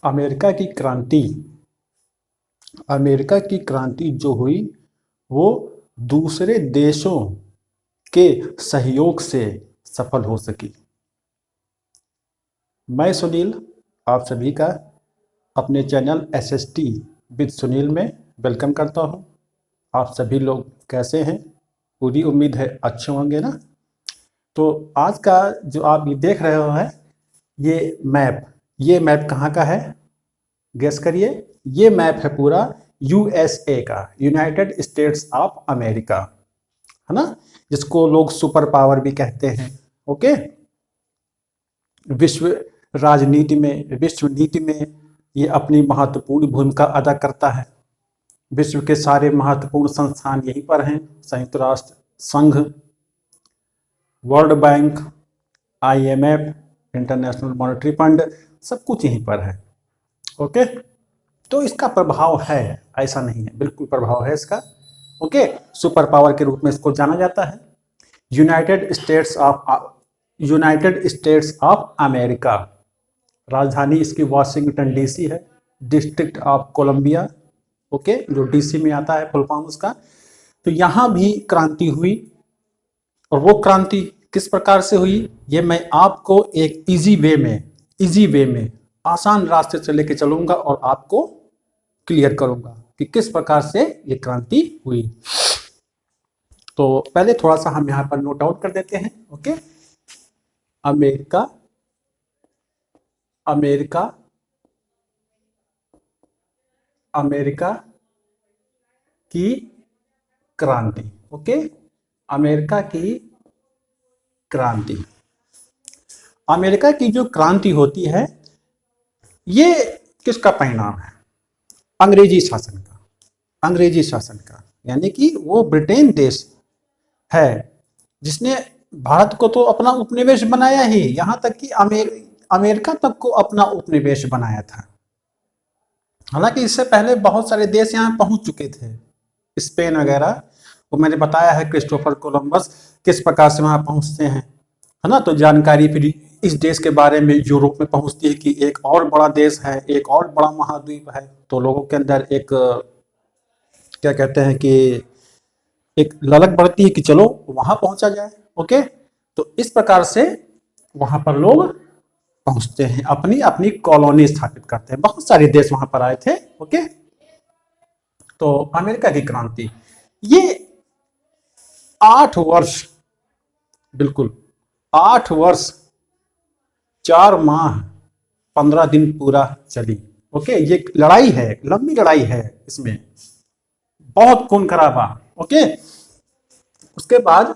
America की क्रांति America की क्रांति जो हुई वो दूसरे देशों के सहयोग से सफल हो सकी। मैं सुनील आप सभी का अपने चैनल SST विद सुनील में वेलकम करता हूं। आप सभी लोग कैसे हैं? पूरी उम्मीद है अच्छे होंगे ना। तो आज का जो आप ये देख रहे हो है ये मैप कहाँ का है? गेस करिए। ये मैप है पूरा USA का, यूनाइटेड स्टेट्स ऑफ अमेरिका, है ना, जिसको लोग सुपर पावर भी कहते हैं। ओके, विश्व राजनीति में, विश्व नीति में ये अपनी महत्वपूर्ण भूमिका अदा करता है। विश्व के सारे महत्वपूर्ण संस्थान यहीं पर हैं। संयुक्त राष्ट्र संघ, world bank, IMF, international monetary fund, सब कुछ यहीं पर है। ओके, तो इसका प्रभाव है, ऐसा नहीं है, बिल्कुल प्रभाव है इसका। ओके, सुपर पावर के रूप में इसको जाना जाता है। यूनाइटेड स्टेट्स ऑफ अमेरिका, राजधानी इसकी वाशिंगटन DC है। डिस्ट्रिक्ट ऑफ कोलंबिया, ओके, जो DC में आता है फुल फॉर्म उसका। तो यहां भी क्रांति हुई, और वो क्रांति किस प्रकार से हुई ये मैं आपको एक इजी वे में आसान रास्ते से लेके चलूंगा और आपको क्लियर करूंगा कि किस प्रकार से ये क्रांति हुई। तो पहले थोड़ा सा हम यहां पर नोट आउट कर देते हैं। ओके, अमेरिका की क्रांति। ओके, अमेरिका की क्रांति, अमेरिका की जो क्रांति होती है ये किसका परिणाम है? अंग्रेजी शासन का, यानी कि वो ब्रिटेन देश है जिसने भारत को तो अपना उपनिवेश बनाया ही, यहां तक कि अमेरिका तक को अपना उपनिवेश बनाया था। हालांकि इससे पहले बहुत सारे देश यहाँ पहुंच चुके थे, स्पेन वगैरह, वो मैंने बताया है क्रिस्टोफर कोलंबस किस प्रकार से वहां पहुंचते हैं, है ना। तो जानकारी फिर इस देश के बारे में यूरोप में पहुंचती है कि एक और बड़ा देश है, एक और बड़ा महाद्वीप है। तो लोगों के अंदर एक क्या कहते हैं कि एक ललक बढ़ती है कि चलो वहां पहुंचा जाए। ओके, तो इस प्रकार से वहां पर लोग पहुंचते हैं, अपनी अपनी कॉलोनी स्थापित करते हैं। बहुत सारे देश वहां पर आए थे। ओके, तो अमेरिका की क्रांति ये 8 वर्ष, बिल्कुल 8 वर्ष 4 माह 15 दिन पूरा चली। ओके, ये लड़ाई है, लंबी लड़ाई है, इसमें बहुत खून खराबा। ओके, उसके बाद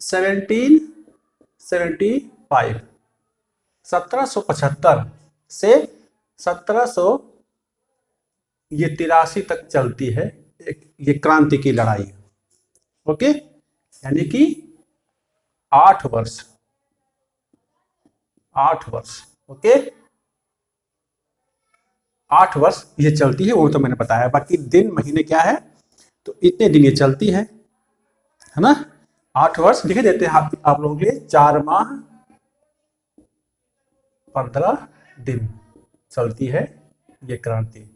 1775 1775 से 1783 तक चलती है ये क्रांति की लड़ाई। ओके, यानी कि 8 वर्ष। ओके, 8 वर्ष ये चलती है, वो तो मैंने बताया। बाकी दिन महीने क्या है, तो इतने दिन ये चलती है ना। 8 वर्ष लिख देते हैं आप लोगों के लिए। 4 माह 15 दिन चलती है ये क्रांति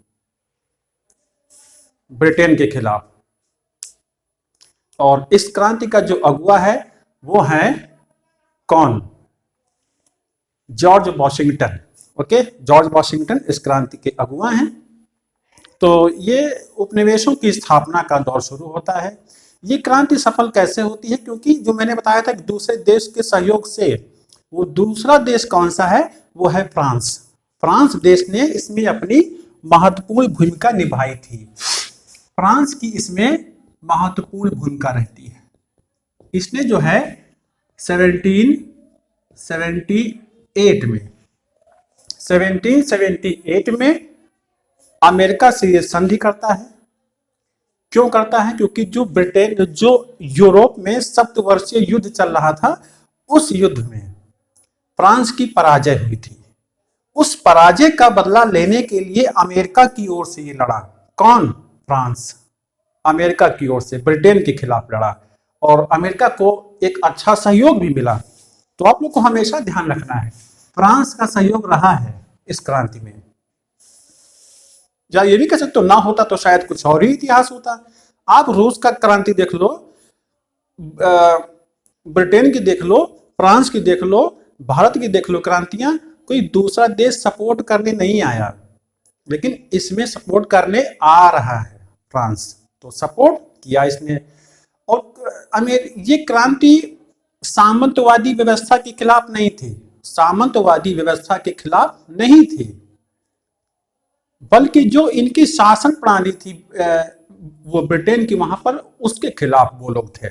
ब्रिटेन के खिलाफ। और इस क्रांति का जो अगुआ है वो है कौन? George Washington. Okay, George Washington इस क्रांति के अगुआ हैं। तो ये उपनिवेशों की स्थापना का दौर शुरू होता है। ये क्रांति सफल कैसे होती है? क्योंकि जो मैंने बताया था कि दूसरे देश के सहयोग से, वो दूसरा देश कौन सा है? वो है फ्रांस। फ्रांस देश ने इसमें अपनी महत्वपूर्ण भूमिका निभाई थी। फ्रांस की इसमें महत्वपूर्ण भूमिका रहती है। इसने जो है 1778 में अमेरिका से ये संधि करता है। क्यों करता है? क्योंकि जो यूरोप में सप्तवर्षीय युद्ध चल रहा था, उस युद्ध में फ्रांस की पराजय हुई थी। उस पराजय का बदला लेने के लिए अमेरिका की ओर से ये लड़ा। कौन? फ्रांस अमेरिका की ओर से ब्रिटेन के खिलाफ लड़ा, और अमेरिका को एक अच्छा सहयोग भी मिला। तो आप लोग को हमेशा ध्यान रखना है, फ्रांस का सहयोग रहा है इस क्रांति में। या ये भी कह सकते हो ना होता तो शायद कुछ और ही इतिहास होता। आप रूस का क्रांति देख लो, ब्रिटेन की देख लो, फ्रांस की देख लो, भारत की देख लो, क्रांतियां कोई दूसरा देश सपोर्ट करने नहीं आया, लेकिन इसमें सपोर्ट करने आ रहा है फ्रांस, तो सपोर्ट किया इसने। और ये क्रांति सामंतवादी व्यवस्था के खिलाफ नहीं थी, सामंतवादी व्यवस्था के खिलाफ नहीं थी, बल्कि जो इनकी शासन प्रणाली थी वो ब्रिटेन की, वहां पर उसके खिलाफ वो लोग थे।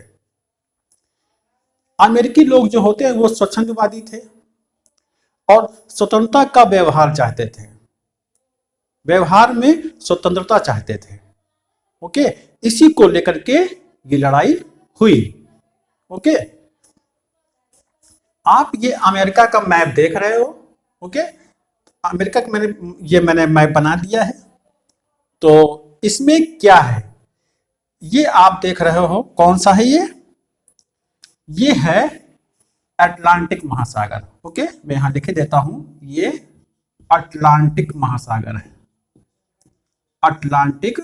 अमेरिकी लोग जो होते हैं वो स्वच्छंदवादी थे और स्वतंत्रता का व्यवहार चाहते थे, व्यवहार में स्वतंत्रता चाहते थे। ओके, इसी को लेकर के ये लड़ाई हुई। ओके, आप ये अमेरिका का मैप देख रहे हो। ओके, अमेरिका का मैंने मैप बना दिया है। तो इसमें क्या है, ये आप देख रहे हो, कौन सा है ये है अटलांटिक महासागर। ओके, मैं यहां लिख देता हूं, ये अटलांटिक महासागर है, अटलांटिक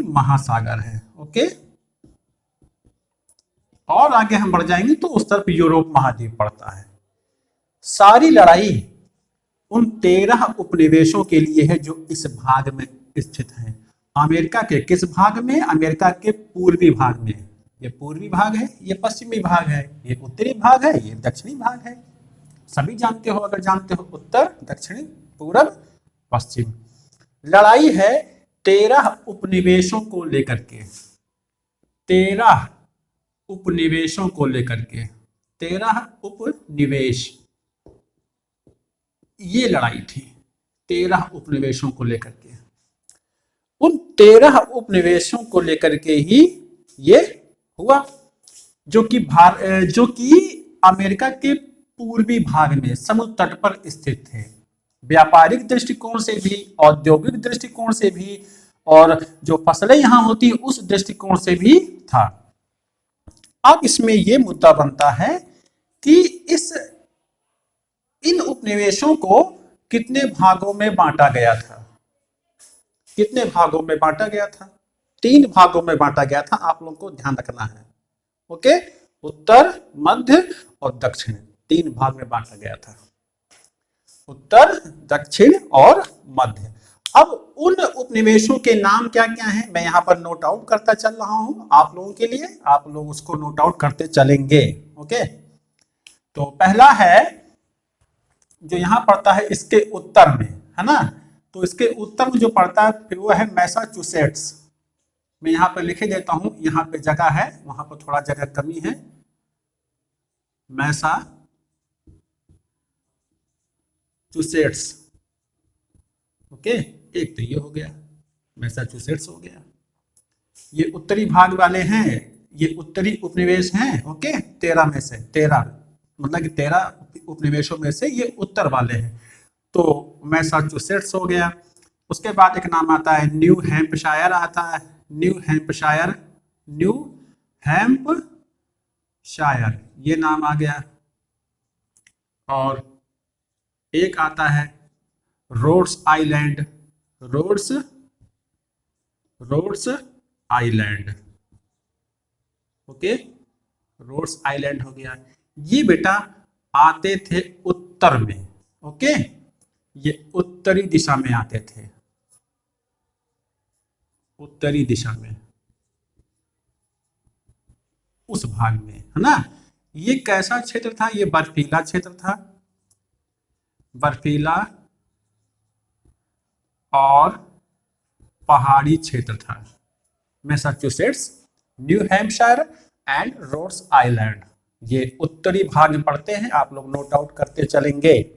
महासागर है। ओके, और आगे हम बढ़ जाएंगे तो उस तरफ यूरोप महाद्वीप पड़ता है। सारी लड़ाई उन 13 उपनिवेशों के लिए है जो इस भाग में स्थित हैं। अमेरिका के किस भाग में? अमेरिका के पूर्वी भाग में। ये पूर्वी भाग है, ये पश्चिमी भाग है, ये उत्तरी भाग है, ये दक्षिणी भाग है। सभी जानते हो, अगर जानते हो, उत्तर, दक्षिण, पूरब, पश्चिम। लड़ाई है 13 उपनिवेशों को लेकर के, 13 उपनिवेशों को लेकर के, 13 उपनिवेश, ये लड़ाई थी 13 उपनिवेशों को लेकर के। उन 13 उपनिवेशों को लेकर के ही ये हुआ, जो कि अमेरिका के पूर्वी भाग में समुद्र तट पर स्थित थे। व्यापारिक दृष्टिकोण से भी, औद्योगिक दृष्टिकोण से भी, और जो फसलें यहां होती है उस दृष्टिकोण से भी था। अब इसमें यह मुद्दा बनता है कि इन उपनिवेशों को कितने भागों में बांटा गया था? कितने भागों में बांटा गया था? 3 भागों में बांटा गया था, आप लोगों को ध्यान रखना है। ओके, उत्तर, मध्य और दक्षिण, 3 भाग में बांटा गया था, उत्तर, दक्षिण और मध्य। अब उन उपनिवेशों के नाम क्या क्या हैं, मैं यहां पर नोट आउट करता चल रहा हूं आप लोगों के लिए, आप लोग उसको नोट आउट करते चलेंगे। ओके, तो पहला है जो यहां पड़ता है इसके उत्तर में, है ना, तो इसके उत्तर में जो पड़ता है फिर वो है मैसाचुसेट्स। मैं यहां पर लिखे देता हूं, यहां पे जगह है, वहां पर थोड़ा जगह कमी है। मैसाचुसेट्स, ओके, एक तो ये हो गया, मैसाचुसेट्स हो गया। ये उत्तरी भाग वाले हैं, ये उत्तरी उपनिवेश हैं। ओके, 13 में से 13, मतलब कि 13 उपनिवेशों में से ये उत्तर वाले हैं, तो मैसाचुसेट्स हो गया। उसके बाद एक नाम आता है न्यू हैम्पशायर आता है, न्यू हैम्पशायर, न्यू हैम्पशायर, ये नाम आ गया। और एक आता है Rhodes Island, Rhodes Island. Okay, Rhodes Island हो गया। ये बेटा आते थे उत्तर में। ओके, ये उत्तरी दिशा में आते थे, उत्तरी दिशा में, उस भाग में, है ना। ये कैसा क्षेत्र था? ये बर्फीला क्षेत्र था, बर्फीला और पहाड़ी क्षेत्र था। Massachusetts, New Hampshire and Rhodes Island, ये उत्तरी भाग में पड़ते हैं, आप लोग नोट आउट करते चलेंगे।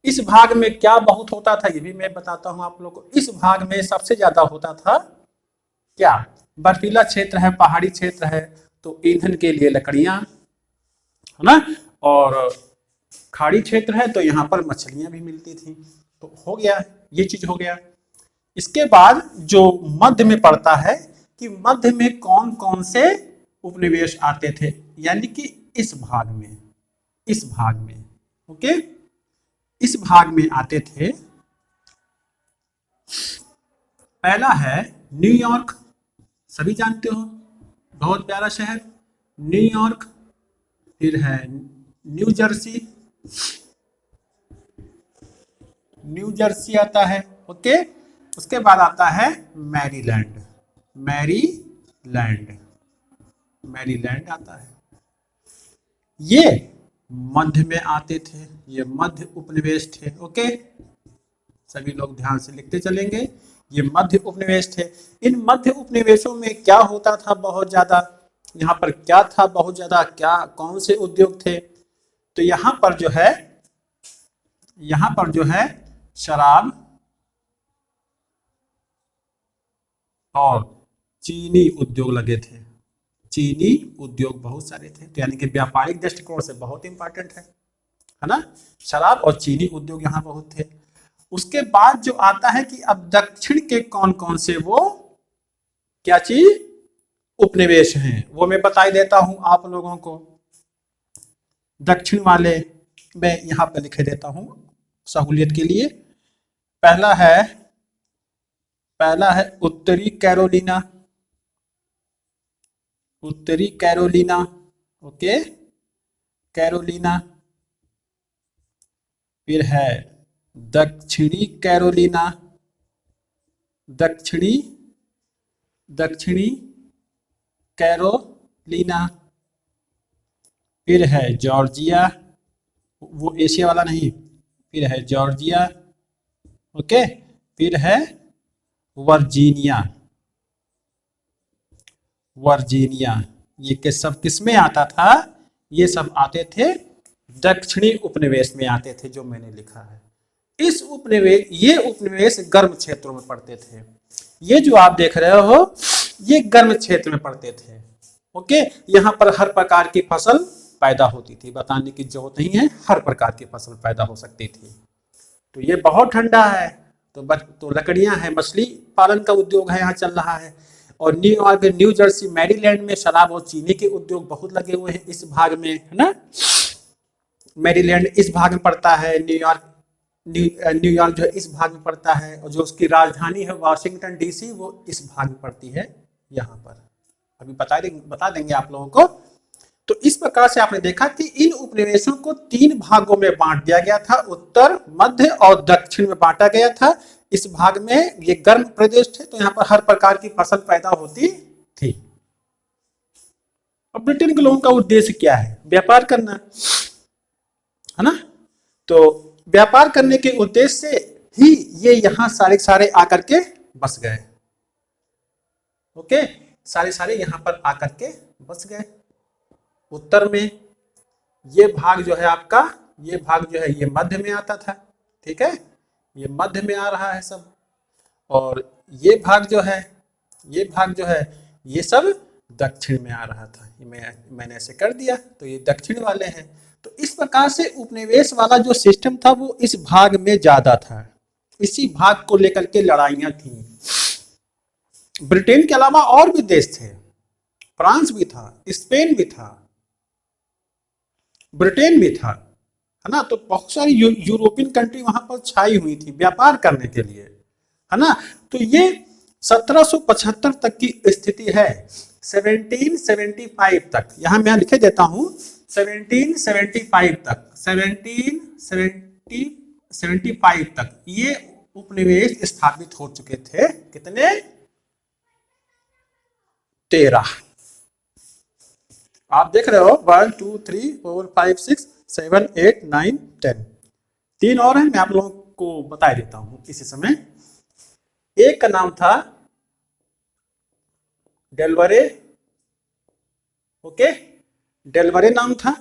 इस भाग में क्या बहुत होता था ये भी मैं बताता हूं आप लोग को। इस भाग में सबसे ज्यादा होता था क्या? बर्फीला क्षेत्र है, पहाड़ी क्षेत्र है, तो ईंधन के लिए लकड़ियां, है ना, और खाड़ी क्षेत्र है तो यहाँ पर मछलियां भी मिलती थी। तो हो गया, ये चीज हो गया। इसके बाद जो मध्य में पड़ता है कि मध्य में कौन कौन से उपनिवेश आते थे, यानी कि इस भाग में, इस भाग में ओके, इस भाग में आते थे। पहला है न्यूयॉर्क, सभी जानते हो, बहुत प्यारा शहर न्यूयॉर्क। फिर है न्यू जर्सी, न्यू जर्सी आता है। ओके, उसके बाद आता है मैरीलैंड, मैरीलैंड, मैरीलैंड आता है। ये मध्य में आते थे, ये मध्य उपनिवेश थे। ओके, सभी लोग ध्यान से लिखते चलेंगे, ये मध्य उपनिवेश थे। इन मध्य उपनिवेशों में क्या होता था बहुत ज्यादा, यहाँ पर क्या था बहुत ज्यादा, क्या कौन से उद्योग थे, तो यहाँ पर जो है, यहाँ पर जो है शराब और चीनी उद्योग लगे थे, चीनी उद्योग बहुत सारे थे। तो यानी कि व्यापारिक दृष्टिकोण से बहुत इंपॉर्टेंट है ना, शराब और चीनी उद्योग यहाँ बहुत थे। उसके बाद जो आता है कि अब दक्षिण के कौन कौन से वो क्या चीज उपनिवेश हैं, वो मैं बता देता हूं आप लोगों को। दक्षिण वाले मैं यहाँ पे लिखे देता हूं सहूलियत के लिए। पहला है उत्तरी कैरोलिना, उत्तरी कैरोलिना। Okay, Carolina. फिर है दक्षिणी कैरोलिना, दक्षिणी कैरोलिना। फिर है जॉर्जिया, वो एशिया वाला नहीं, फिर है जॉर्जिया। ओके, फिर है वर्जीनिया, वर्जीनिया। ये के सब किस में आता था, ये सब आते थे दक्षिणी उपनिवेश में आते थे, जो मैंने लिखा है। इस उपनिवेश, ये उपनिवेश गर्म क्षेत्रों में पड़ते थे। ये जो आप देख रहे हो ये गर्म क्षेत्र में पड़ते थे। ओके, यहाँ पर हर प्रकार की फसल पैदा होती थी, बताने की जरूरत नहीं है, हर प्रकार की फसल पैदा हो सकती थी। तो ये बहुत ठंडा है, तो लकड़ियां हैं, मछली पालन का उद्योग है यहाँ चल रहा है। और न्यूयॉर्क, न्यू जर्सी, मैरीलैंड में शराब और चीनी के उद्योग बहुत लगे हुए हैं इस भाग में, है ना। मैरीलैंड इस भाग में पड़ता है, न्यूयॉर्क जो है इस भाग में पड़ता है, और जो उसकी राजधानी है वाशिंगटन डीसी वो इस भाग में पड़ती है यहाँ पर। अभी बता देंगे आप लोगों को। तो इस प्रकार से आपने देखा कि इन उपनिवेशों को 3 भागों में बांट दिया गया था, उत्तर, मध्य और दक्षिण में बांटा गया था। इस भाग में ये गर्म प्रदेश थे, तो यहाँ पर हर प्रकार की फसल पैदा होती थी। अब ब्रिटेन के लोगों का उद्देश्य क्या है, व्यापार करना, है ना। तो व्यापार करने के उद्देश्य से ही ये यहाँ सारे आकर के बस गए। ओके, सारे यहाँ पर आकर के बस गए। उत्तर में ये भाग जो है आपका, ये भाग जो है ये मध्य में आता था, ठीक है, ये मध्य में आ रहा है सब। और ये भाग जो है, ये भाग जो है ये सब दक्षिण में आ रहा था। मैंने ऐसे कर दिया, तो ये दक्षिण वाले हैं। तो इस प्रकार से उपनिवेश वाला जो सिस्टम था वो इस भाग में ज्यादा था, इसी भाग को लेकर के लड़ाइयां थी। ब्रिटेन के अलावा और भी देश थे, फ्रांस भी था, स्पेन भी था, ब्रिटेन भी था, है ना। तो बहुत सारी यूरोपियन कंट्री वहां पर छाई हुई थी व्यापार करने के लिए, है ना। तो ये 1775 तक की स्थिति है, 1775 तक, यहां मैं लिखे देता हूं 1775 तक, 1775 तक ये उपनिवेश स्थापित हो चुके थे। कितने, 13। आप देख रहे हो 1 2 3 4 5 6 7 8 9 10, 3 और हैं, मैं आप लोगों को बता देता हूं इसी समय। एक का नाम था डेलवरे, ओके, डेलवरे नाम था।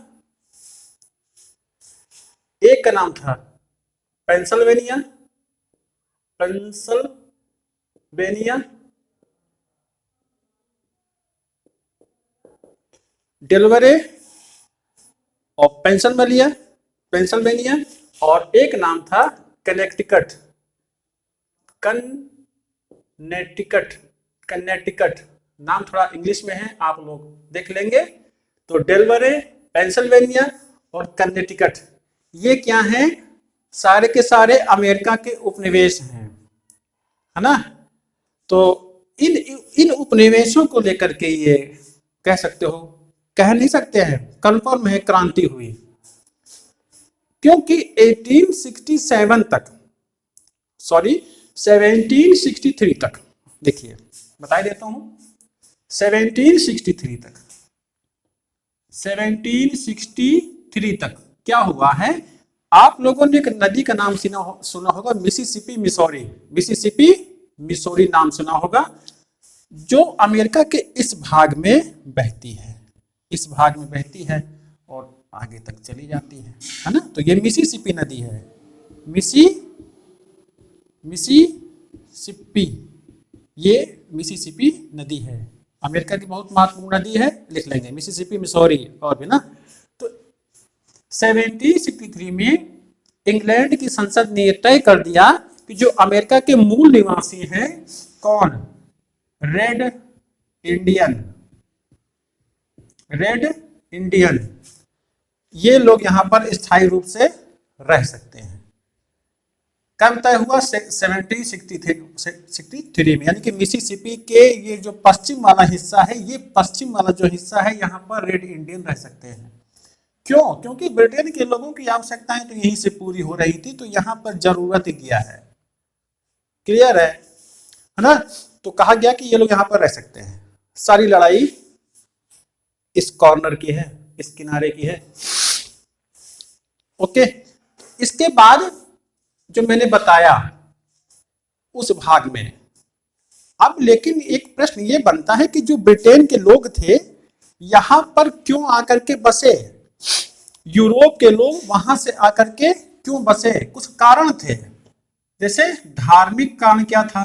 एक का नाम था पेंसिल्वेनिया, पेंसिल्वेनिया, डेलवरे और पेंसिल्वेनिया, और एक नाम था कनेक्टिकट, कनेक्टिकट नाम थोड़ा इंग्लिश में है, आप लोग देख लेंगे। तो डेलवरे, पेंसिल्वेनिया और कनेक्टिकट, ये क्या है, सारे के सारे अमेरिका के उपनिवेश हैं, है ना। तो इन इन उपनिवेशों को लेकर के ये कह सकते हो, कह नहीं सकते हैं, कंफर्म है क्रांति हुई। क्योंकि 1867 तक, सॉरी 1763 तक, देखिए बता देता हूं, 1763 तक, 1763 तक क्या हुआ है, आप लोगों ने एक नदी का नाम सुना होगा, मिसिसिपी मिसौरी, मिसिसिपी मिसौरी नाम सुना होगा, जो अमेरिका के इस भाग में बहती है, इस भाग में बहती है और आगे तक चली जाती है ना। तो ये मिसिसिपी नदी है, मिसिसिपी, ये मिसिसिपी नदी है, अमेरिका की बहुत महत्वपूर्ण नदी है, लिख लेंगे मिसिसिपी मिसौरी और भी ना। तो 1763 में इंग्लैंड की संसद ने तय कर दिया कि जो अमेरिका के मूल निवासी हैं, कौन, रेड इंडियन, ये लोग यहां पर स्थायी रूप से रह सकते हैं। कब तय हुआ, 1763 में, यानी कि मिसिसिपी के ये जो पश्चिम वाला हिस्सा है, ये पश्चिम वाला जो हिस्सा है, यहाँ पर रेड इंडियन रह सकते हैं। क्यों, क्योंकि ब्रिटेन के लोगों की आवश्यकताएं तो यहीं से पूरी हो रही थी, तो यहाँ पर जरूरत किया है, क्लियर है ना। तो कहा गया कि ये लोग यहाँ पर रह सकते हैं। सारी लड़ाई इस कॉर्नर की है, इस किनारे की है, ओके। इसके बाद जो मैंने बताया उस भाग में, अब लेकिन एक प्रश्न ये बनता है कि जो ब्रिटेन के लोग थे यहां पर क्यों आकर के बसे, यूरोप के लोग वहां से आकर के क्यों बसे, कुछ कारण थे। जैसे धार्मिक कारण क्या था,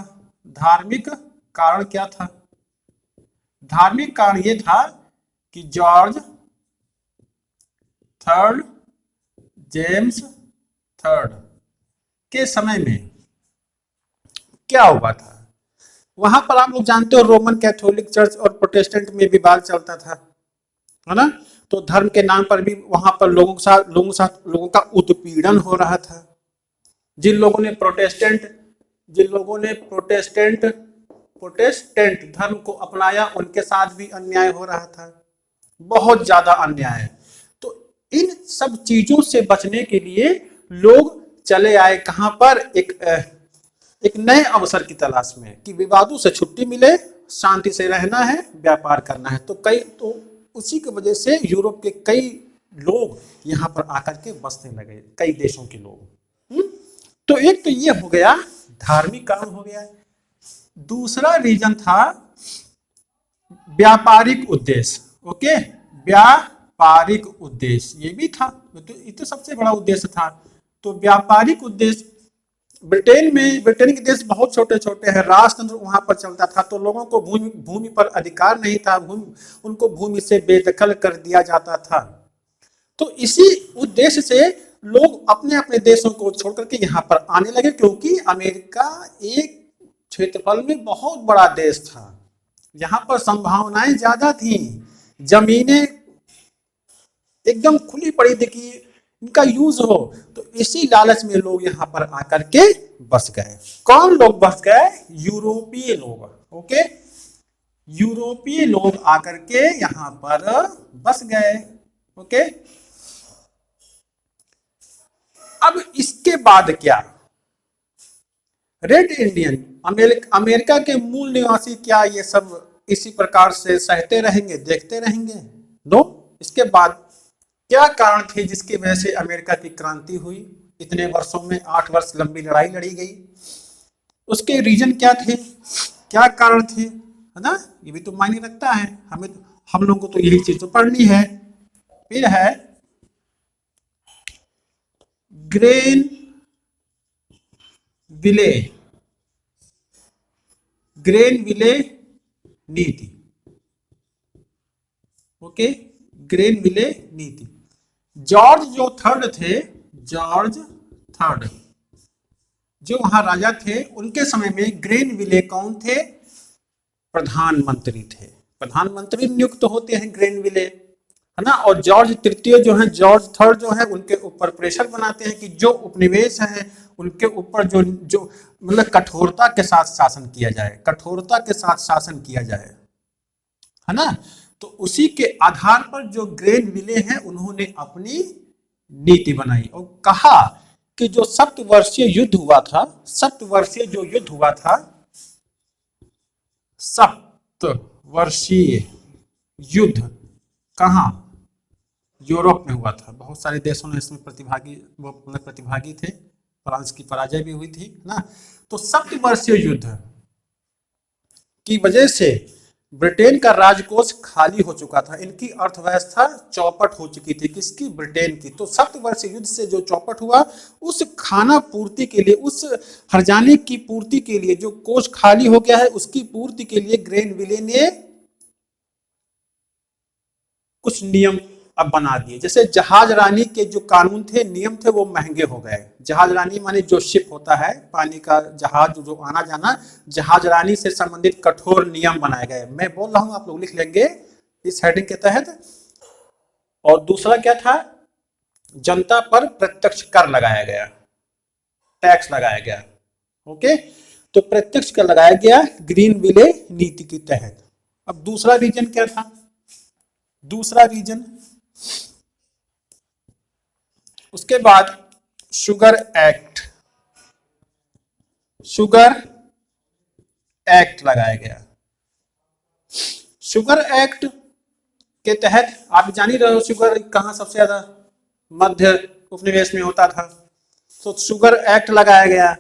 धार्मिक कारण क्या था, धार्मिक कारण ये था कि जॉर्ज थर्ड, जेम्स थर्ड के समय में क्या हुआ था, वहां पर आप लोग जानते हो रोमन कैथोलिक चर्च और प्रोटेस्टेंट में विवाद चलता था, है ना। तो धर्म के नाम पर भी वहां पर लोगों का उत्पीड़न हो रहा था। जिन लोगों ने प्रोटेस्टेंट धर्म को अपनाया, उनके साथ भी अन्याय हो रहा था, बहुत ज्यादा अन्याय। तो इन सब चीजों से बचने के लिए लोग चले आए कहां पर, एक नए अवसर की तलाश में, कि विवादों से छुट्टी मिले, शांति से रहना है, व्यापार करना है। तो उसी की वजह से यूरोप के कई लोग यहाँ पर आकर के बसने लगे, कई देशों के लोग। तो एक तो ये हो गया, धार्मिक कारण हो गया। दूसरा रीजन था व्यापारिक उद्देश्य, ओके, व्यापारिक उद्देश्य ये भी था, तो ये तो सबसे बड़ा उद्देश्य था। तो व्यापारिक उद्देश्य, ब्रिटेन के देश बहुत छोटे छोटे हैं, राजतंत्र वहां पर चलता था, तो लोगों को भूमि पर अधिकार नहीं था, उनको भूमि से बेदखल कर दिया जाता था। तो इसी उद्देश्य से लोग अपने अपने देशों को छोड़ करके यहाँ पर आने लगे, क्योंकि अमेरिका एक क्षेत्रफल में बहुत बड़ा देश था, यहाँ पर संभावनाएं ज्यादा थी, जमीनें एकदम खुली पड़ी थी कि इनका यूज हो। तो इसी लालच में लोग यहाँ पर आकर के बस गए। कौन लोग बस गए, यूरोपीय लोग, ओके, यूरोपीय लोग आकर के यहाँ पर बस गए, ओके। अब इसके बाद क्या, रेड इंडियन, अमेरिका के मूल निवासी क्या ये सब इसी प्रकार से सहते रहेंगे, देखते रहेंगे? नो। इसके बाद क्या कारण थे जिसकी वजह से अमेरिका की क्रांति हुई, इतने वर्षों में 8 वर्ष लंबी लड़ाई लड़ी गई, उसके रीजन क्या थे, क्या कारण थे, है ना। ये भी तो मायने रखता है, हम लोगों को तो यही चीज तो पढ़नी है। फिर है ग्रेनविले नीति, ओके, ग्रेनविले नीति। जॉर्ज थर्ड जो वहां राजा थे, उनके समय में ग्रेनविले कौन थे, प्रधानमंत्री थे। प्रधानमंत्री नियुक्त होते हैं ग्रेनविले, है ना। और जॉर्ज तृतीय जो है, जॉर्ज थर्ड जो है, उनके ऊपर प्रेशर बनाते हैं कि जो उपनिवेश है उनके ऊपर जो जो मतलब कठोरता के साथ शासन किया जाए, कठोरता के साथ शासन किया जाए, है ना। तो उसी के आधार पर जो ग्रेन विले हैं उन्होंने अपनी नीति बनाई और कहा कि जो सप्तवर्षीय युद्ध हुआ था, सप्तवर्षीय जो युद्ध हुआ था, सप्तवर्षीय युद्ध कहाँ, यूरोप में हुआ था। बहुत सारे देशों ने इसमें प्रतिभागी थे, फ्रांस की पराजय भी हुई थी ना। तो सप्तवर्षीय युद्ध की वजह से ब्रिटेन का राजकोष खाली हो चुका था, इनकी अर्थव्यवस्था चौपट हो चुकी थी। किसकी? ब्रिटेन की। तो सप्तवर्षीय युद्ध से जो चौपट हुआ, उस खाना पूर्ति के लिए, उस हर्जाने की पूर्ति के लिए, जो कोष खाली हो गया है उसकी पूर्ति के लिए ग्रेनविले ने कुछ नियम अब बना दिए। जैसे जहाज रानी के जो कानून थे, नियम थे, वो महंगे हो गए। जहाज रानी माने जो शिप होता है, पानी का जहाज जो आना जाना, जहाज रानी से संबंधित कठोर नियम बनाए गए। मैं बोल रहा हूं, आप लोग लिख लेंगे इस हेडिंग के तहत। और दूसरा क्या था? जनता पर प्रत्यक्ष कर लगाया गया, टैक्स लगाया गया। ओके, तो प्रत्यक्ष कर लगाया गया ग्रीनविले नीति के तहत। अब दूसरा रीजन क्या था? दूसरा रीजन, उसके बाद शुगर एक्ट, शुगर एक्ट लगाया गया। शुगर एक्ट के तहत आप जान ही रहे हो शुगर कहां सबसे ज्यादा, मध्य उपनिवेश में होता था। तो शुगर एक्ट लगाया गया।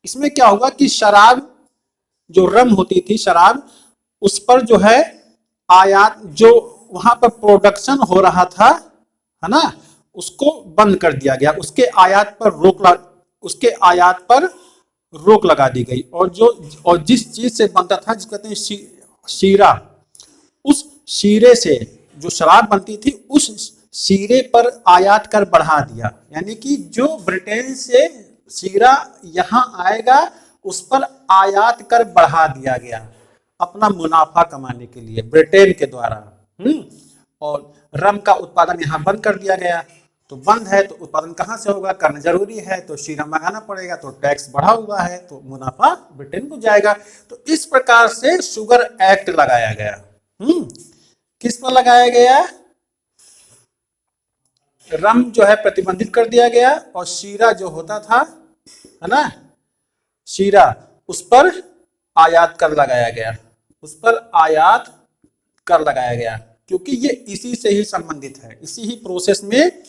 इसमें क्या होगा कि शराब, जो रम होती थी शराब, उस पर जो है आयात, जो वहां पर प्रोडक्शन हो रहा था, है ना, उसको बंद कर दिया गया। उसके आयात पर उसके आयात पर रोक लगा दी गई। और जिस चीज से बनता था, जिसको कहते हैं शीरा, उस शीरे से जो शराब बनती थी, उस शीरे पर आयात कर बढ़ा दिया। यानी कि जो ब्रिटेन से शीरा यहां आएगा उस पर आयात कर बढ़ा दिया गया, अपना मुनाफा कमाने के लिए ब्रिटेन के द्वारा। और रम का उत्पादन यहाँ बंद कर दिया गया। तो बंद है तो उत्पादन कहाँ से होगा? करना जरूरी है, तो शीरा मंगाना पड़ेगा, तो टैक्स बढ़ा हुआ है, तो मुनाफा ब्रिटेन को जाएगा। तो इस प्रकार से शुगर एक्ट लगाया गया। किस पर लगाया गया? रम जो है प्रतिबंधित कर दिया गया, और शीरा जो होता था, है ना, शीरा, उस पर आयात कर लगाया गया, उस पर आयात कर लगाया गया, क्योंकि ये इसी से ही संबंधित है, इसी ही प्रोसेस में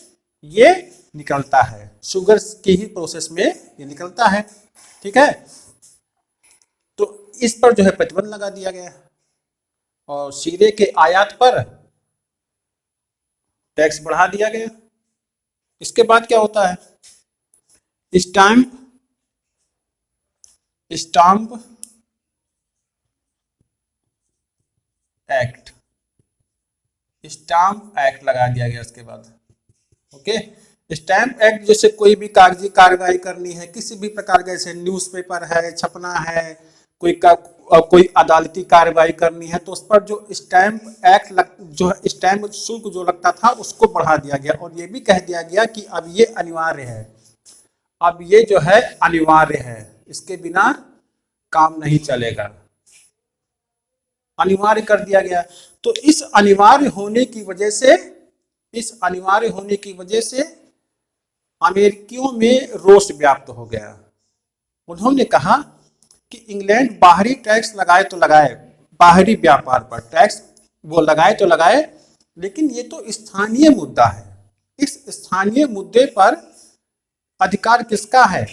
ये निकलता है, शुगर की ही प्रोसेस में ये निकलता है। ठीक है, तो इस पर जो है प्रतिबंध लगा दिया गया, और शीरे के आयात पर टैक्स बढ़ा दिया गया। इसके बाद क्या होता है? स्टैम्प एक्ट, स्टाम्प एक्ट लगा दिया गया उसके बाद। ओके, स्टैम्प एक्ट जैसे कोई भी कागजी कार्रवाई करनी है, किसी भी प्रकार का, जैसे न्यूज़पेपर है, छपना है, कोई अदालती कार्रवाई करनी है, तो उस पर जो स्टैम्प एक्ट जो स्टैम्प शुल्क जो लगता था उसको बढ़ा दिया गया। और ये भी कह दिया गया कि अब ये अनिवार्य है, अब ये जो है अनिवार्य है, इसके बिना काम नहीं चलेगा, अनिवार्य कर दिया गया। तो इस अनिवार्य होने की वजह से, इस अनिवार्य होने की वजह से अमेरिकियों में रोष व्याप्त हो गया। उन्होंने कहा कि इंग्लैंड बाहरी टैक्स लगाए तो लगाए, बाहरी व्यापार पर टैक्स वो लगाए तो लगाए, लेकिन ये तो स्थानीय मुद्दा है। इस स्थानीय मुद्दे पर अधिकार किसका है?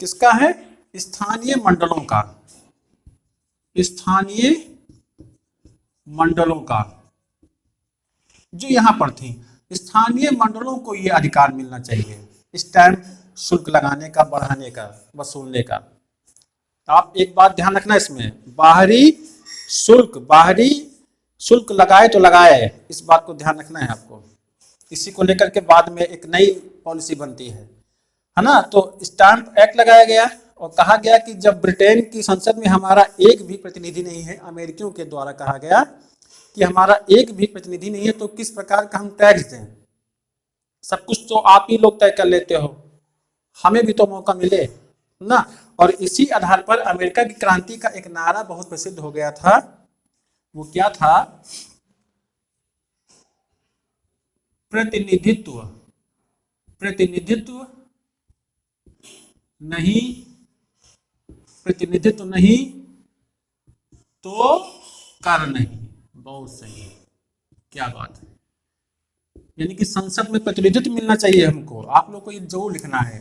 किसका है? स्थानीय मंडलों का, स्थानीय मंडलों का, जो यहां पर थी, स्थानीय मंडलों को यह अधिकार मिलना चाहिए स्टैम्प शुल्क लगाने का, बढ़ाने का, वसूलने का। आप एक बात ध्यान रखना इसमें, बाहरी शुल्क लगाए तो लगाए, इस बात को ध्यान रखना है आपको। इसी को लेकर के बाद में एक नई पॉलिसी बनती है ना। तो स्टैम्प एक्ट लगाया गया और कहा गया कि जब ब्रिटेन की संसद में हमारा एक भी प्रतिनिधि नहीं है, अमेरिकियों के द्वारा कहा गया कि हमारा एक भी प्रतिनिधि नहीं है, तो किस प्रकार का हम टैक्स दें? सब कुछ तो आप ही लोग तय कर लेते हो, हमें भी तो मौका मिले ना। और इसी आधार पर अमेरिका की क्रांति का एक नारा बहुत प्रसिद्ध हो गया था। वो क्या था? प्रतिनिधित्व, प्रतिनिधित्व नहीं, प्रतिनिधित्व नहीं तो कर नहीं। बहुत सही, क्या बात है। यानी कि संसद में प्रतिनिधित्व मिलना चाहिए हमको। आप लोग को ये जरूर लिखना है।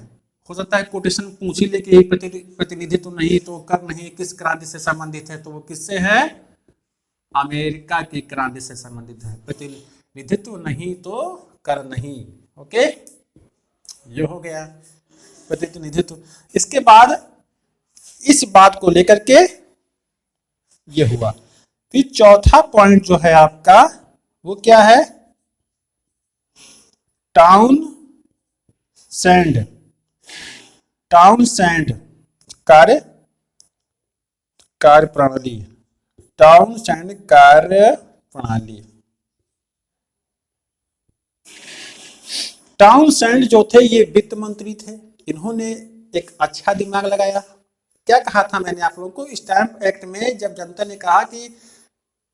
हो सकता है कोटेशन पूछ ही ले कि प्रतिनिधित्व नहीं तो कर नहीं किस क्रांति से संबंधित है, तो वो किससे है? अमेरिका की क्रांति से संबंधित है। प्रतिनिधित्व नहीं तो कर नहीं। ओके, ये हो गया प्रतिनिधित्व। इसके बाद इस बात को लेकर के ये हुआ। फिर चौथा पॉइंट जो है आपका वो क्या है? टाउन सैंड, टाउन सैंड कार्य प्रणाली, टाउन सैंड कार्य प्रणाली। टाउन सैंड जो थे ये वित्त मंत्री थे। इन्होंने एक अच्छा दिमाग लगाया। क्या कहा था मैंने आप लोगों को? स्टैंप एक्ट में जब जनता ने कहा कि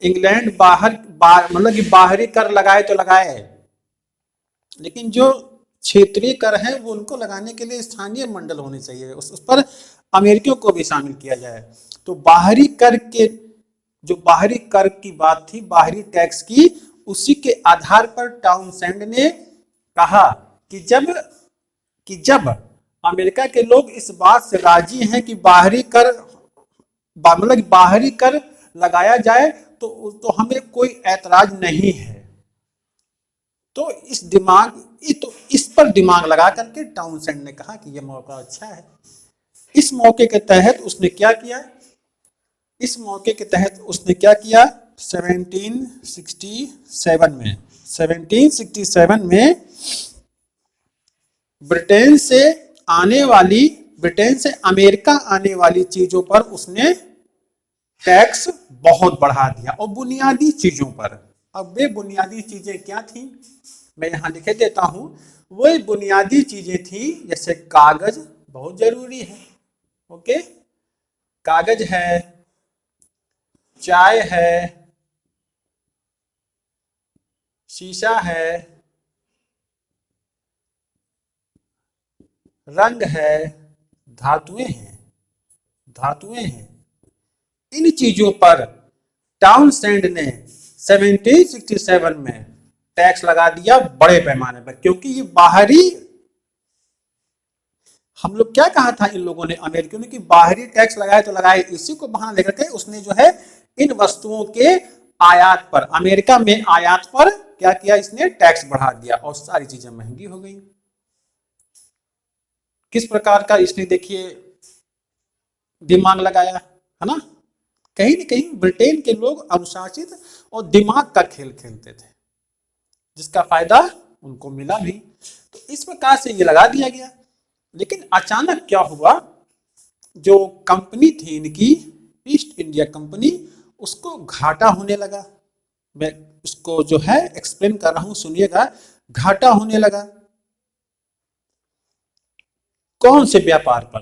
इंग्लैंड मतलब कि बाहरी कर लगाए तो लगाए, लेकिन जो क्षेत्रीय कर है वो उनको लगाने के लिए स्थानीय मंडल होने चाहिए, उस पर अमेरिकियों को भी शामिल किया जाए। तो बाहरी कर के जो बाहरी कर की बात थी, बाहरी टैक्स की, उसी के आधार पर टाउनसेंड ने कहा कि जब अमेरिका के लोग इस बात से राजी हैं कि बाहरी कर मतलब बाहरी कर लगाया जाए तो हमें कोई ऐतराज नहीं है। तो इस पर दिमाग लगा करके टाउनसेंड ने कहा कि यह मौका अच्छा है। इस मौके के तहत उसने क्या किया? इस मौके के तहत उसने क्या किया? 1767 में ब्रिटेन से अमेरिका आने वाली चीजों पर उसने टैक्स बहुत बढ़ा दिया, और बुनियादी चीजों पर। अब वे बुनियादी चीजें क्या थी मैं यहां लिख देता हूं। वही बुनियादी चीजें थी जैसे कागज बहुत जरूरी है, ओके, कागज है, चाय है, शीशा है, रंग है, धातुएं हैं। इन चीजों पर टाउनसेंड ने 1767 में टैक्स लगा दिया बड़े पैमाने पर, क्योंकि ये बाहरी, हम लोग क्या कहा था इन लोगों ने, अमेरिकियों ने, कि बाहरी टैक्स लगाए तो लगाए। इसी को बहाना लेकर के उसने जो है इन वस्तुओं के आयात पर, अमेरिका में आयात पर क्या किया? इसने टैक्स बढ़ा दिया और सारी चीजें महंगी हो गई। किस प्रकार का इसने देखिए दिमाग लगाया है ना। कहीं न कहीं ब्रिटेन के लोग अनुशासित और दिमाग का खेल खेलते थे, जिसका फायदा उनको मिला भी। तो इस प्रकार से ये लगा दिया गया। लेकिन अचानक क्या हुआ? जो कंपनी थी इनकी, ईस्ट इंडिया कंपनी, उसको घाटा होने लगा। मैं उसको जो है एक्सप्लेन कर रहा हूं, सुनिएगा। घाटा होने लगा कौन से व्यापार पर?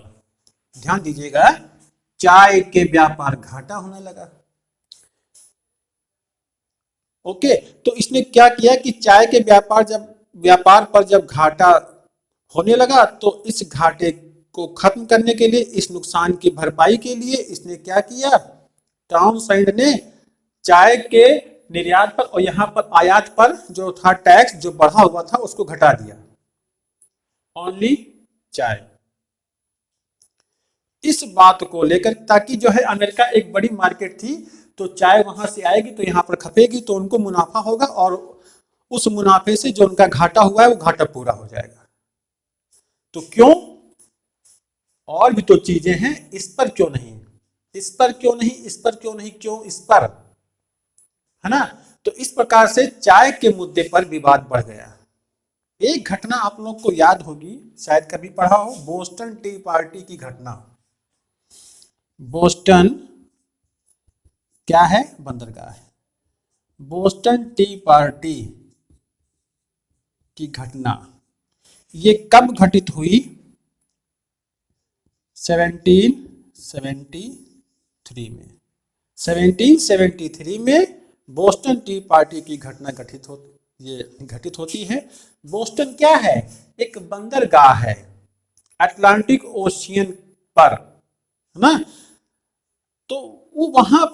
ध्यान दीजिएगा, चाय के व्यापार घाटा होने लगा। ओके, तो इसने क्या किया कि चाय के व्यापार पर जब घाटा होने लगा, तो इस घाटे को खत्म करने के लिए, इस नुकसान की भरपाई के लिए इसने क्या किया? टाउनसेंड ने चाय के निर्यात पर और यहां पर आयात पर जो था टैक्स, जो बढ़ा हुआ था, उसको घटा दिया। ओनली चाय। इस बात को लेकर, ताकि जो है अमेरिका एक बड़ी मार्केट थी, तो चाय वहां से आएगी तो यहां पर खपेगी, तो उनको मुनाफा होगा, और उस मुनाफे से जो उनका घाटा हुआ है वो घाटा पूरा हो जाएगा। तो क्यों? और भी तो चीजें हैं, इस पर क्यों नहीं, इस पर क्यों नहीं, इस पर क्यों नहीं, क्यों इस पर, है ना। तो इस प्रकार से चाय के मुद्दे पर विवाद बढ़ गया। एक घटना आप लोग को याद होगी, शायद कभी पढ़ा हो, बोस्टन टी पार्टी की घटना। बोस्टन क्या है? बंदरगाह है। बोस्टन टी पार्टी की घटना ये कब घटित हुई? 1773 में। 1773 में बोस्टन टी पार्टी की घटना घटित होती है। बोस्टन क्या है? एक बंदरगाह है अटलांटिक ओशियन पर, है ना। तो वो वहां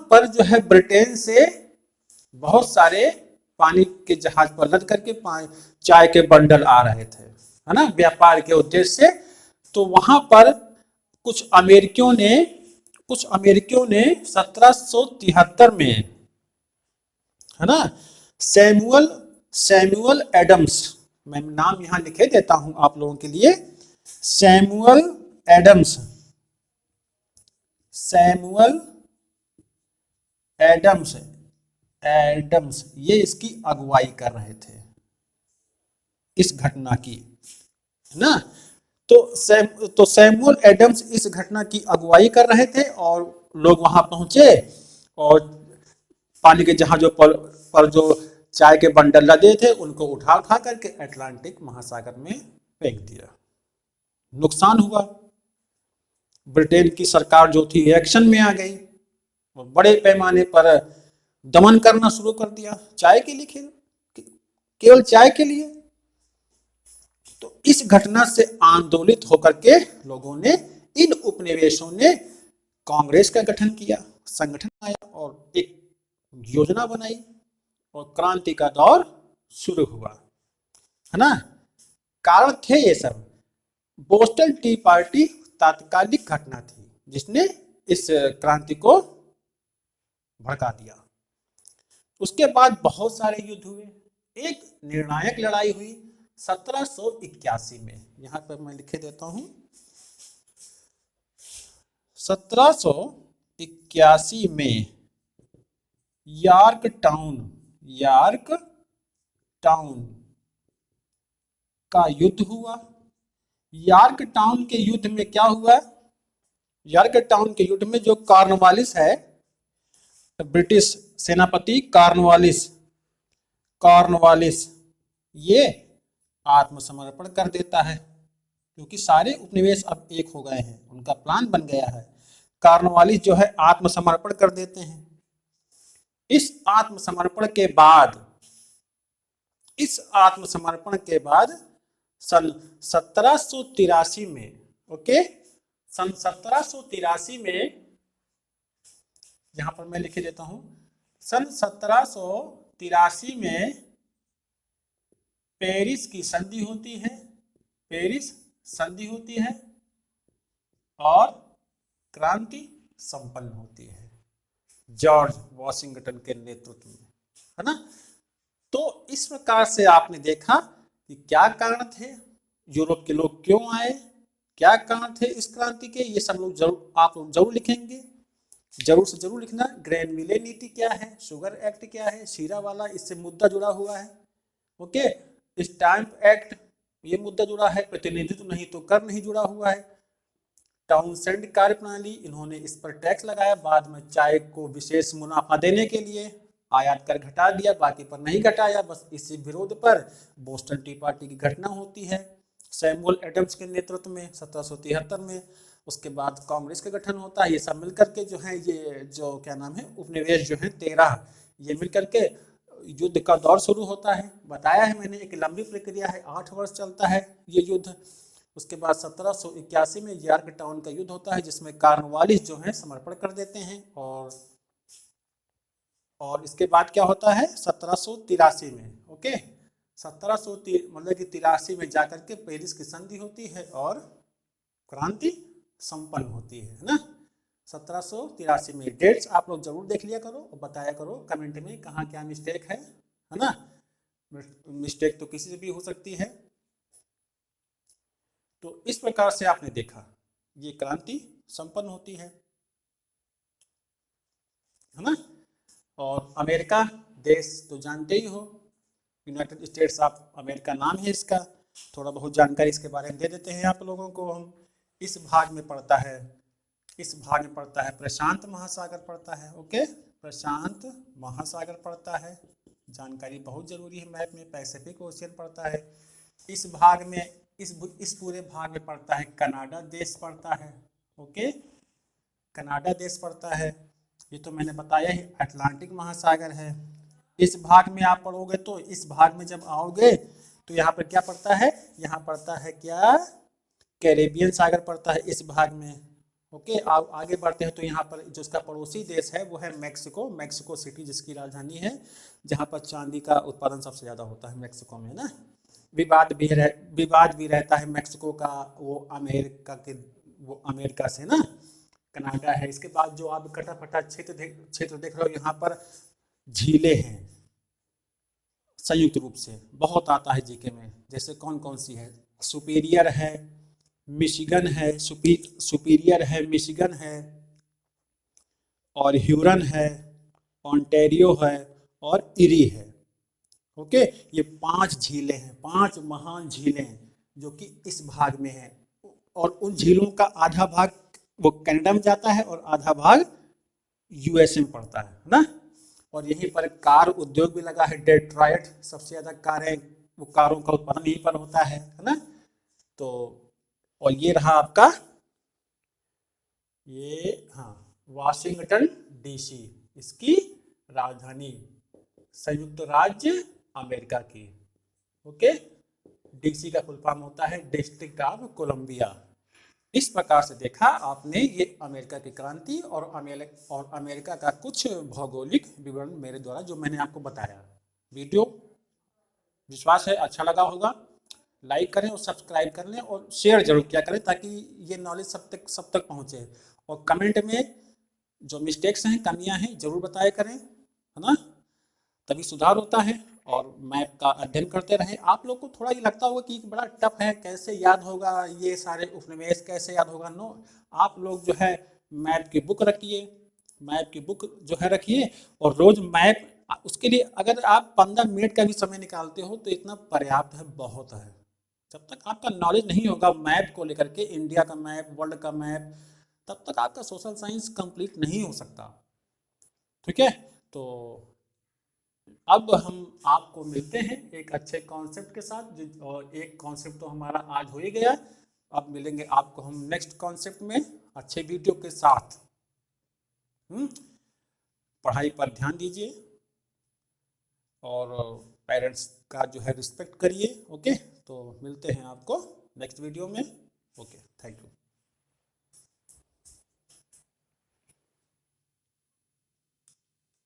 पर जो है ब्रिटेन से बहुत सारे पानी के जहाज पर लद करके चाय के बंडल आ रहे थे, है ना, व्यापार के उद्देश्य से। तो वहां पर कुछ अमेरिकियों ने 1773 में, है ना, सैमुअल सैमुअल एडम्स, मैं नाम यहां लिखे देता हूं आप लोगों के लिए, Samuel Adams, Samuel Adams Adams ये इसकी अगुवाई कर रहे थे, इस घटना की, है ना। तो सैमुअल एडम्स इस घटना की अगुवाई कर रहे थे और लोग वहां पहुंचे और पानी के जहाजों पर जो चाय के बंडल लदे थे उनको उठा उठा करके अटलांटिक महासागर में फेंक दिया। नुकसान हुआ। ब्रिटेन की सरकार जो थी एक्शन में आ गई, वो बड़े पैमाने पर दमन करना शुरू कर दिया चाय के लिए, केवल चाय के लिए। तो इस घटना से आंदोलित होकर के लोगों ने, इन उपनिवेशों ने कांग्रेस का गठन किया, संगठन आया और एक योजना बनाई और क्रांति का दौर शुरू हुआ, है ना। कारण थे ये सब। बोस्टन टी पार्टी तात्कालिक घटना थी जिसने इस क्रांति को भड़का दिया। उसके बाद बहुत सारे युद्ध हुए। एक निर्णायक लड़ाई हुई 1781 में, यहां पर मैं लिखे देता हूं, 1781 में यार्क टाउन का युद्ध हुआ। यार्क टाउन के युद्ध में क्या हुआ? यार्क टाउन के युद्ध में जो कॉर्नवालिस है, ब्रिटिश सेनापति कॉर्नवालिस ये आत्मसमर्पण कर देता है, क्योंकि सारे उपनिवेश अब एक हो गए हैं, उनका प्लान बन गया है। कॉर्नवालिस जो है आत्मसमर्पण कर देते हैं। इस आत्मसमर्पण के बाद सन 1783 में, ओके, सन 1783 में, यहां पर मैं लिखे देता हूं, सन 1783 में पेरिस की संधि होती है, पेरिस संधि होती है और क्रांति संपन्न होती है जॉर्ज वॉशिंगटन के नेतृत्व में, है ना। तो इस प्रकार से आपने देखा कि क्या कारण थे, यूरोप के लोग क्यों आए, क्या कारण थे इस क्रांति के, ये सब लोग आप लोग जरूर लिखेंगे, जरूर से जरूर लिखना। ग्रैनविले नीति क्या है, शुगर एक्ट क्या है, शीरा वाला इससे मुद्दा जुड़ा हुआ है, ओके। स्टैंप एक्ट ये मुद्दा जुड़ा है, प्रतिनिधित्व नहीं तो कर नहीं जुड़ा हुआ है। टाउनसेंड कार्य प्रणाली, इन्होंने इस पर टैक्स लगाया, बाद में चाय को विशेष मुनाफा देने के लिए आयात कर घटा दिया, बाकी पर नहीं घटाया। बस इसी विरोध पर बोस्टन टी पार्टी की घटना होती है सैमुअल एडम्स के नेतृत्व में 1773 में। उसके बाद कांग्रेस का गठन होता है। ये सब मिलकर के जो है, ये जो क्या नाम है, उपनिवेश जो है 13, ये मिलकर के युद्ध का दौर शुरू होता है। बताया है मैंने, एक लंबी प्रक्रिया है, 8 वर्ष चलता है ये युद्ध। उसके बाद 1781 में यार्क टाउन का युद्ध होता है, जिसमें कॉर्नवालिस जो है समर्पण कर देते हैं। और इसके बाद क्या होता है 1783 में, ओके, 1783 मतलब कि 83 में जाकर के पेरिस की संधि होती है और क्रांति संपन्न होती है ना। 1783 में डेट्स आप लोग जरूर देख लिया करो और बताया करो कमेंट में कहाँ क्या मिस्टेक है ना। मिस्टेक तो किसी से भी हो सकती है। तो इस प्रकार से आपने देखा ये क्रांति संपन्न होती है ना। और अमेरिका देश तो जानते ही हो, यूनाइटेड स्टेट्स ऑफ अमेरिका नाम है इसका। थोड़ा बहुत जानकारी इसके बारे में दे देते हैं आप लोगों को हम। इस भाग में पड़ता है प्रशांत महासागर पड़ता है, ओके, प्रशांत महासागर पड़ता है, जानकारी बहुत जरूरी है मैप में। पैसिफिक ओशियन पड़ता है। इस भाग में इस पूरे भाग में पड़ता है कनाडा देश पड़ता है। ओके, कनाडा देश पड़ता है। ये तो मैंने बताया ही। अटलांटिक महासागर है। इस भाग में आप पढ़ोगे तो इस भाग में जब आओगे तो यहाँ पर क्या पड़ता है, यहाँ पड़ता है क्या, कैरेबियन सागर पड़ता है इस भाग में। ओके, आप आगे बढ़ते हैं तो यहाँ पर जो उसका पड़ोसी देश है वो है मैक्सिको, मैक्सिको सिटी जिसकी राजधानी है, जहाँ पर चांदी का उत्पादन सबसे ज़्यादा होता है मैक्सिको में ना। विवाद भी रहता है मैक्सिको का, वो अमेरिका से ना। कनाडा है। इसके बाद जो आप कटाफटा क्षेत्र देख रहे हो, यहाँ पर झीलें हैं संयुक्त रूप से, बहुत आता है जीके में। जैसे कौन कौन सी है, सुपीरियर है, मिशिगन है, सुपीरियर है, मिशिगन है, और ह्यूरन है, ओंटारियो है, और इरी है। ओके, ये 5 झीलें हैं, 5 महान झीलें हैं जो कि इस भाग में है। और उन झीलों का आधा भाग वो कनाडा में जाता है और आधा भाग यूएसए में पड़ता है ना। और यहीं पर कार उद्योग भी लगा है। डेट्रॉयट सबसे ज्यादा कारों का उत्पादन यहीं पर होता है ना। तो और ये रहा आपका ये, हाँ, वाशिंगटन डीसी इसकी राजधानी, संयुक्त राज्य अमेरिका की। ओके, डीसी का फुल फॉर्म होता है डिस्ट्रिक्ट ऑफ कोलंबिया। इस प्रकार से देखा आपने ये अमेरिका की क्रांति और अमेरिका का कुछ भौगोलिक विवरण मेरे द्वारा जो मैंने आपको बताया। वीडियो विश्वास है अच्छा लगा होगा। लाइक करें और सब्सक्राइब कर लें और शेयर जरूर किया करें ताकि ये नॉलेज सब तक पहुंचे। और कमेंट में जो मिस्टेक्स हैं, कमियां हैं, जरूर बताया करें, है ना, तभी सुधार होता है। और मैप का अध्ययन करते रहें। आप लोग को थोड़ा ये लगता होगा कि बड़ा टफ है, कैसे याद होगा, ये सारे उपनिवेश कैसे याद होगा। नो, आप लोग जो है मैप की बुक रखिए, मैप की बुक जो है रखिए, और रोज मैप, उसके लिए अगर आप 15 मिनट का भी समय निकालते हो तो इतना पर्याप्त है, बहुत है। जब तक आपका नॉलेज नहीं होगा मैप को लेकर के, इंडिया का मैप, वर्ल्ड का मैप, तब तक आपका सोशल साइंस कंप्लीट नहीं हो सकता। ठीक है, तो अब हम आपको मिलते हैं एक अच्छे कॉन्सेप्ट के साथ, और एक कॉन्सेप्ट तो हमारा आज हो ही गया। अब मिलेंगे आपको हम नेक्स्ट कॉन्सेप्ट में अच्छे वीडियो के साथ। पढ़ाई पर ध्यान दीजिए और पेरेंट्स का जो है रिस्पेक्ट करिए। ओके, तो मिलते हैं आपको नेक्स्ट वीडियो में। Okay, thank you.